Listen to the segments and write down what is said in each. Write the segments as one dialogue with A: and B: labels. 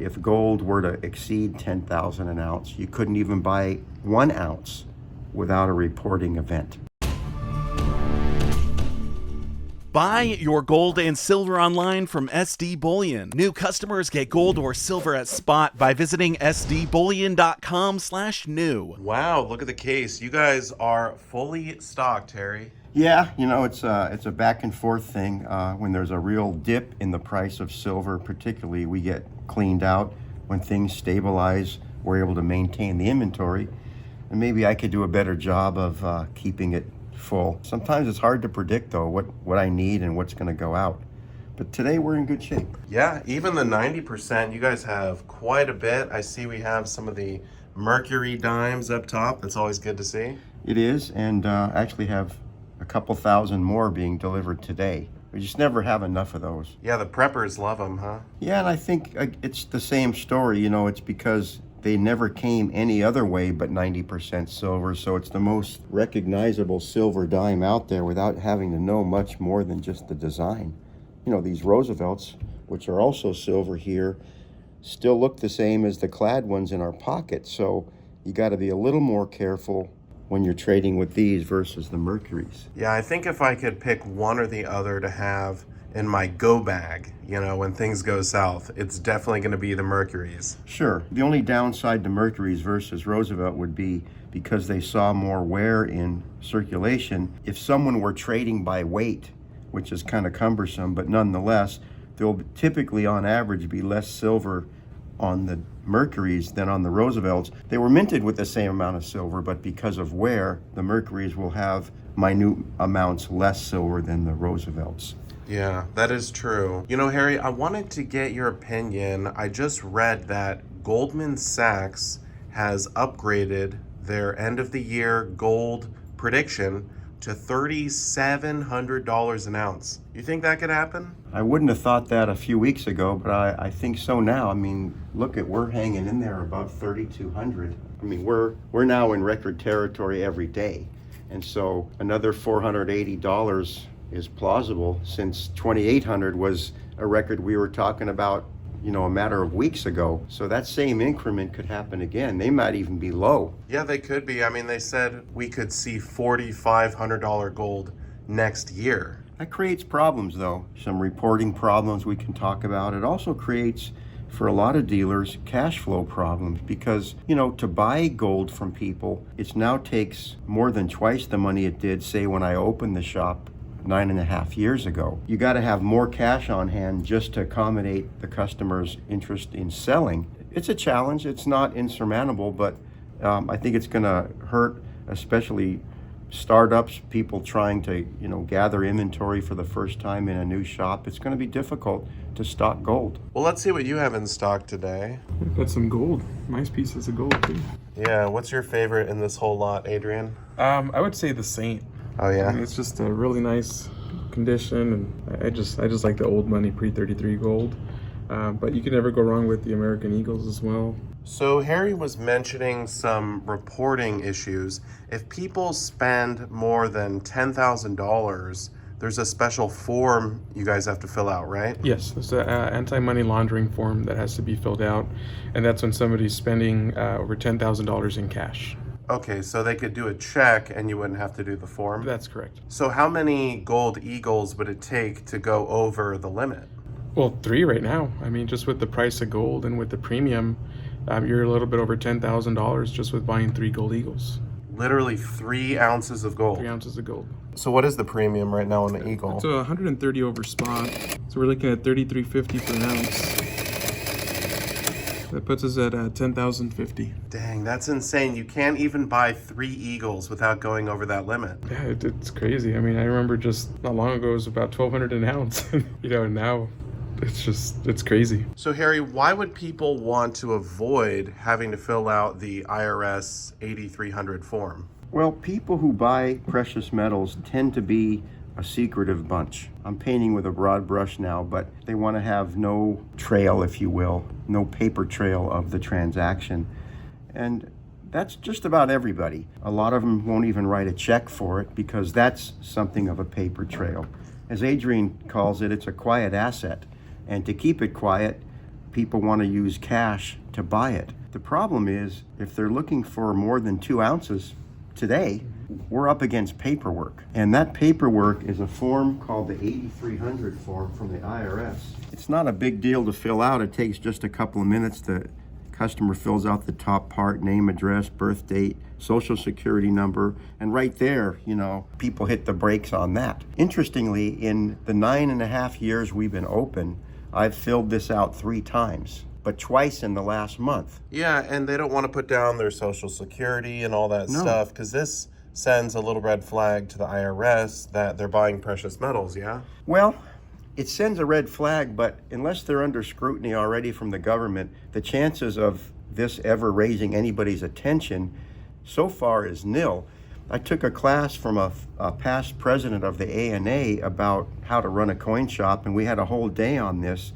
A: if gold were to exceed 10,000 an ounce, you couldn't even buy 1 ounce without a reporting event.
B: Buy your gold and silver online from SD Bullion. New customers get gold or silver at spot by visiting sdbullion.com/new.
C: Wow, look at the case. You guys are fully stocked, Harry.
A: Yeah, it's a back and forth thing. When there's a real dip in the price of silver, particularly, we get cleaned out. When things stabilize, we're able to maintain the inventory. And maybe I could do a better job of keeping it full. Sometimes it's hard to predict, though, what I need and what's going to go out. But today we're in good shape.
C: Yeah, even the 90%, you guys have quite a bit. I see we have some of the mercury dimes up top. That's always good to see.
A: It is, and actually have a couple thousand more being delivered today. We just never have enough of those.
C: Yeah, the preppers love them, huh?
A: Yeah, and I think it's the same story. It's because they never came any other way but 90% silver, so it's the most recognizable silver dime out there without having to know much more than just the design. These Roosevelts, which are also silver here, still look the same as the clad ones in our pocket, so you got to be a little more careful when you're trading with these versus the mercuries.
C: Yeah, I think if I could pick one or the other to have in my go bag, when things go south, it's definitely going to be the mercuries.
A: Sure. The only downside to mercuries versus Roosevelt would be because they saw more wear in circulation. If someone were trading by weight, which is kind of cumbersome, but nonetheless, there'll typically on average be less silver on the mercuries than on the Roosevelts. They were minted with the same amount of silver, but because of wear, the mercuries will have minute amounts less silver than the Roosevelts.
C: Yeah, that is true. Harry, I wanted to get your opinion. I just read that Goldman Sachs has upgraded their end of the year gold prediction to $3,700 an ounce. You think that could happen?
A: I wouldn't have thought that a few weeks ago, but I think so now. We're hanging in there above 3,200. We're now in record territory every day. And so another $480 is plausible, since 2,800 was a record we were talking about, a matter of weeks ago. So that same increment could happen again. They might even be low.
C: Yeah, they could be. They said we could see $4,500 gold next year.
A: That creates problems, though. Some reporting problems we can talk about. It also creates, for a lot of dealers, cash flow problems because, to buy gold from people, it now takes more than twice the money it did, say, when I opened the shop 9.5 years ago. You got to have more cash on hand just to accommodate the customer's interest in selling. It's a challenge. It's not insurmountable, but I think it's going to hurt, especially startups, people trying to, gather inventory for the first time in a new shop. It's going to be difficult to stock gold.
C: Well, let's see what you have in stock today.
D: We've got some gold. Nice pieces of gold, too.
C: Yeah, what's your favorite in this whole lot, Adrian?
D: I would say the Saint.
C: Oh, yeah?
D: It's just a really nice condition, and I just like the old money pre-33 gold. But you can never go wrong with the American Eagles as well.
C: So Harry was mentioning some reporting issues. If people spend more than $10,000, there's a special form you guys have to fill out, right?
D: Yes, there's an anti-money laundering form that has to be filled out, and that's when somebody's spending over $10,000 in cash.
C: Okay, so they could do a check and you wouldn't have to do the form?
D: That's correct.
C: So how many gold eagles would it take to go over the limit?
D: Well, 3 right now. Just with the price of gold and with the premium, you're a little bit over $10,000 just with buying 3 gold eagles.
C: Literally 3 ounces of gold.
D: 3 ounces of gold.
C: So what is the premium right now on the eagle?
D: It's 130 over spot. So we're looking at $33.50 per ounce. That puts us at $10,050.
C: Dang, that's insane. You can't even buy 3 eagles without going over that limit.
D: Yeah, it's crazy. I remember just not long ago it was about $1,200 an ounce. And now it's crazy.
C: So Harry, why would people want to avoid having to fill out the IRS 8300 form?
A: Well, people who buy precious metals tend to be a secretive bunch. I'm painting with a broad brush now, but they want to have no trail, if you will, no paper trail of the transaction. And that's just about everybody. A lot of them won't even write a check for it because that's something of a paper trail. As Adrian calls it, it's a quiet asset. And to keep it quiet, people want to use cash to buy it. The problem is, if they're looking for more than 2 ounces today, we're up against paperwork. And that paperwork is a form called the 8300 form from the IRS. It's not a big deal to fill out. It takes just a couple of minutes. The customer fills out the top part, name, address, birth date, social security number, and right there, people hit the brakes on that. Interestingly, in the 9.5 years we've been open, I've filled this out 3 times, but twice in the last month.
C: Yeah, and they don't want to put down their social security and all that
A: No.
C: stuff, because this sends a little red flag to the IRS that they're buying precious metals, yeah?
A: Well, it sends a red flag, but unless they're under scrutiny already from the government, the chances of this ever raising anybody's attention so far is nil. I took a class from a past president of the ANA about how to run a coin shop, and we had a whole day on this,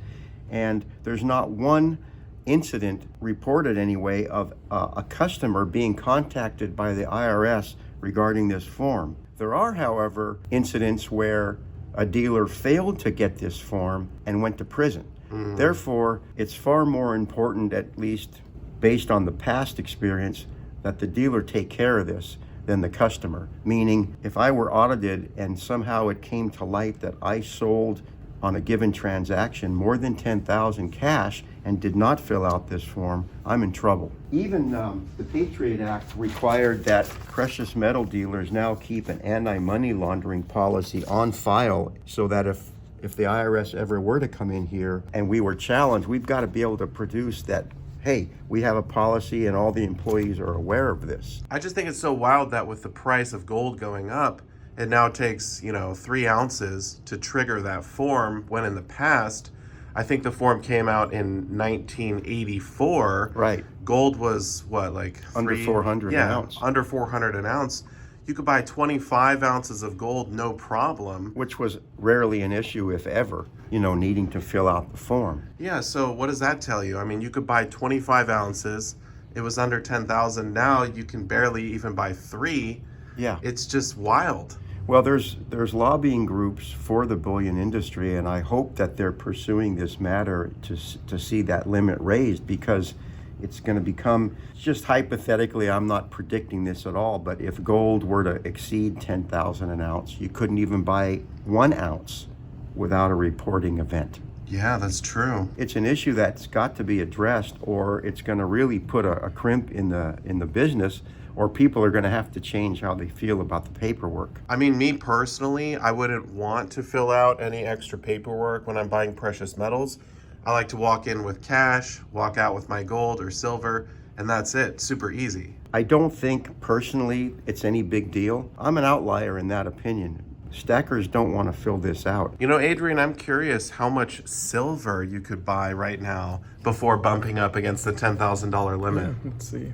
A: and there's not one incident reported anyway of a customer being contacted by the IRS regarding this form. There are, however, incidents where a dealer failed to get this form and went to prison. Therefore, it's far more important, at least based on the past experience, that the dealer take care of this than the customer. Meaning, if I were audited and somehow it came to light that I sold on a given transaction more than $10,000 cash and did not fill out this form, I'm in trouble. Even the Patriot Act required that precious metal dealers now keep an anti-money laundering policy on file, so that if the IRS ever were to come in here and we were challenged, we've got to be able to produce that, hey, we have a policy and all the employees are aware of this.
C: I just think it's so wild that with the price of gold going up, it now takes, 3 ounces to trigger that form, when in the past, I think the form came out in 1984.
A: Right.
C: Gold was what, like
A: Under 400 an ounce.
C: Under 400 an ounce. You could buy 25 ounces of gold, no problem.
A: Which was rarely an issue, if ever, needing to fill out the form.
C: Yeah, so what does that tell you? I mean, you could buy 25 ounces. It was under 10,000. Now you can barely even buy 3.
A: Yeah.
C: It's just wild.
A: Well, there's lobbying groups for the bullion industry, and I hope that they're pursuing this matter to see that limit raised, because it's going to become, just hypothetically, I'm not predicting this at all, but if gold were to exceed 10,000 an ounce, you couldn't even buy 1 ounce without a reporting event.
C: Yeah, that's true.
A: It's an issue that's got to be addressed, or it's going to really put a crimp in the business, or people are going to have to change how they feel about the paperwork.
C: I mean, me personally, I wouldn't want to fill out any extra paperwork when I'm buying precious metals. I like to walk in with cash, walk out with my gold or silver, and that's it. Super easy.
A: I don't think personally it's any big deal. I'm an outlier in that opinion. Stackers don't want to fill this out.
C: Adrian, I'm curious how much silver you could buy right now before bumping up against the $10,000 limit.
D: Yeah, let's see.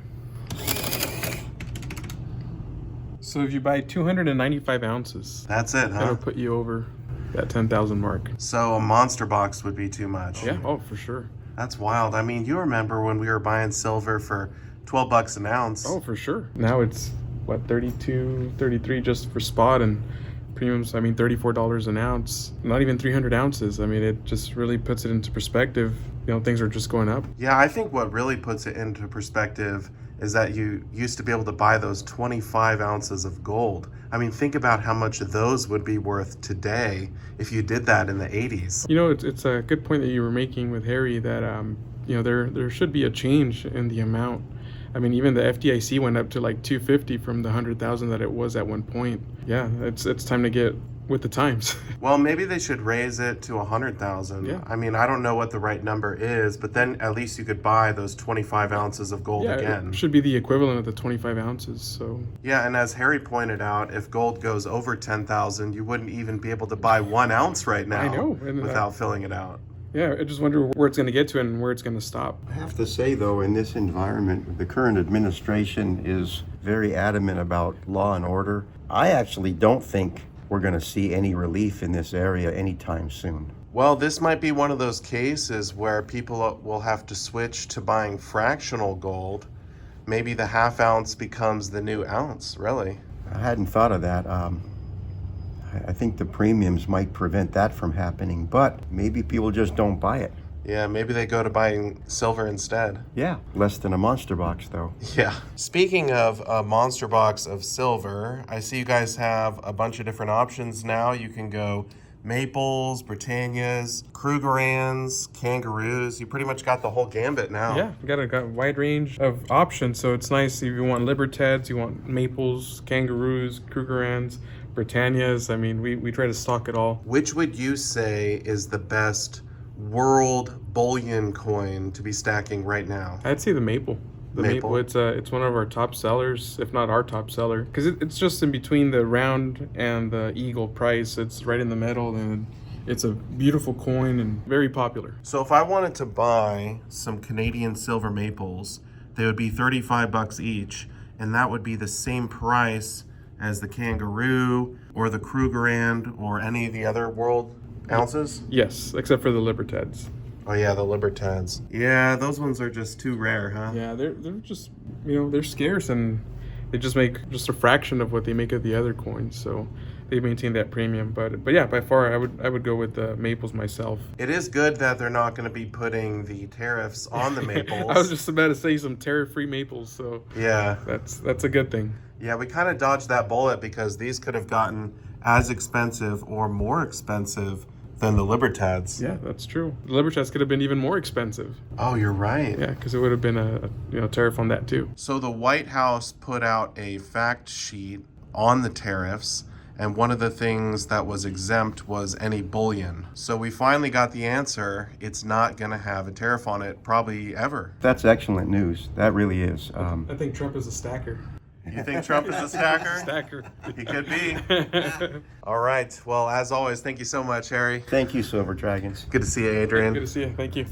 D: So if you buy 295 ounces,
C: That's it, huh?
D: that'll put you over that 10,000 mark.
C: So a monster box would be too much.
D: Yeah, oh, for sure.
C: That's wild. I mean, you remember when we were buying silver for 12 bucks an ounce?
D: Oh, for sure. Now it's, 32, 33 just for spot, and premiums, $34 an ounce. Not even 300 ounces. It just really puts it into perspective. Things are just going up.
C: Yeah, I think what really puts it into perspective is that you used to be able to buy those 25 ounces of gold. Think about how much those would be worth today if you did that in the 80s.
D: It's a good point that you were making with Harry, that there should be a change in the amount. Even the FDIC went up to like 250 from the 100,000 that it was at one point. Yeah, it's time to get with the times.
C: Well, maybe they should raise it to 100,000.
D: Yeah.
C: I don't know what the right number is, but then at least you could buy those 25 ounces of gold again.
D: It should be the equivalent of the 25 ounces. So
C: Yeah, and as Harry pointed out, if gold goes over 10,000, you wouldn't even be able to buy 1 ounce right now.
D: I know, and
C: without filling it out.
D: yeah, I just wonder where it's going to get to and where it's going to stop.
A: I have to say, though, in this environment, the current administration is very adamant about law and order. I actually don't think we're going to see any relief in this area anytime soon.
C: Well, this might be one of those cases where people will have to switch to buying fractional gold. Maybe the half ounce becomes the new ounce, really.
A: I hadn't thought of that. I think the premiums might prevent that from happening, but maybe people just don't buy it.
C: Yeah, maybe they go to buying silver instead.
A: Yeah, less than a monster box though.
C: Yeah. Speaking of a monster box of silver, I see you guys have a bunch of different options now. You can go Maples, Britannias, Krugerrands, Kangaroos. You pretty much got the whole gambit now.
D: Yeah, we got a wide range of options, so it's nice if you want Libertads, you want Maples, Kangaroos, Krugerrands, Britannias. I mean, we try to stock it all.
C: Which would you say is the best world bullion coin to be stacking right now?
D: I'd say the Maple. The
C: Maple.
D: Maple, it's one of our top sellers, if not our top seller, because it's just in between the round and the eagle price. It's right in the middle, and it's a beautiful coin and very popular.
C: So if I wanted to buy some Canadian silver maples, they would be $35 each, and that would be the same price as the Kangaroo or the Krugerrand or any of the other world ounces?
D: Yes, except for the Libertads.
C: Oh yeah, the Libertads. Yeah, those ones are just too rare, huh?
D: Yeah, they're just, they're scarce, and they just make just a fraction of what they make of the other coins, so they maintain that premium. But yeah, by far I would go with the Maples myself.
C: It is good that they're not going to be putting the tariffs on the maples.
D: I was just about to say some tariff-free Maples, so
C: Yeah.
D: that's a good thing.
C: Yeah, we kind of dodged that bullet because these could have gotten as expensive or more expensive than the Libertads.
D: Yeah, that's true. The Libertads could have been even more expensive.
C: Oh, you're right.
D: Yeah, because it would have been a tariff on that too.
C: So the White House put out a fact sheet on the tariffs, and one of the things that was exempt was any bullion. So we finally got the answer. It's not going to have a tariff on it probably ever.
A: That's excellent news. That really is.
D: I think Trump is a stacker.
C: You think Trump is a stacker?
D: Stacker.
C: He could be. All right. Well, as always, thank you so much, Harry.
A: Thank you, Silver Dragons.
C: Good to see you, Adrian.
D: Good to see you. Thank you.